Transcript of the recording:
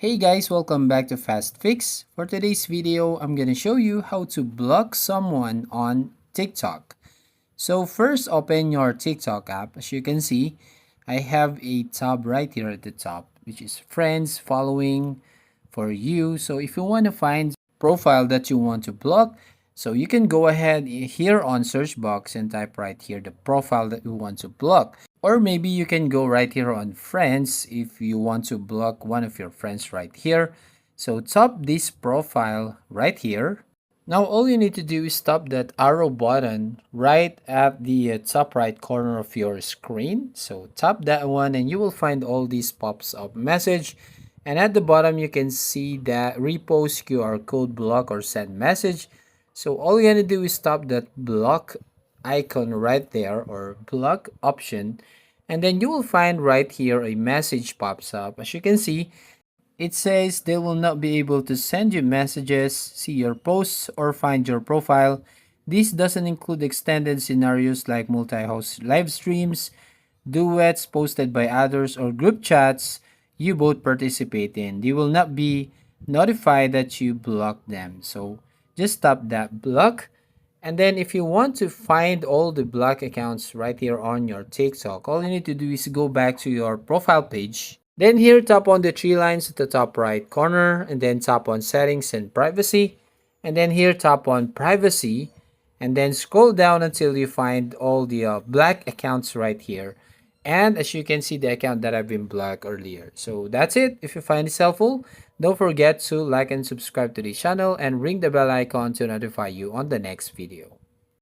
Hey guys, welcome back to Fast Fix. For today's video, I'm gonna show you how to block someone on TikTok. So first, open your TikTok app. As you can see, I have a tab right here at the top, which is Friends, Following, For You. So if you want to find profile that you want to block, so you can go ahead here on search box and type right here the profile that you want to block. Or maybe you can go right here on friends if you want to block one of your friends right here. So tap this profile right here. Now all you need to do is tap that arrow button right at the top right corner of your screen. So tap that one and you will find all these pops up message. And at the bottom you can see that repost QR code block or send message. So all you gotta do is tap that block icon right there or block option, and then you will find right here a message pops up. As you can see, it says they will not be able to send you messages, see your posts, or find your profile. This doesn't include extended scenarios like multi-host live streams, duets posted by others, or group chats you both participate in. They will not be notified that you blocked them. So just tap that block. And then if you want to find all the block accounts right here on your TikTok, all you need to do is go back to your profile page. Then here tap on the three lines at the top right corner and then tap on settings and privacy. And then here tap on privacy and then scroll down until you find all the black accounts right here. And as you can see, the account that I've been blocked earlier. So that's it. If you find this helpful, don't forget to like and subscribe to the channel and ring the bell icon to notify you on the next video.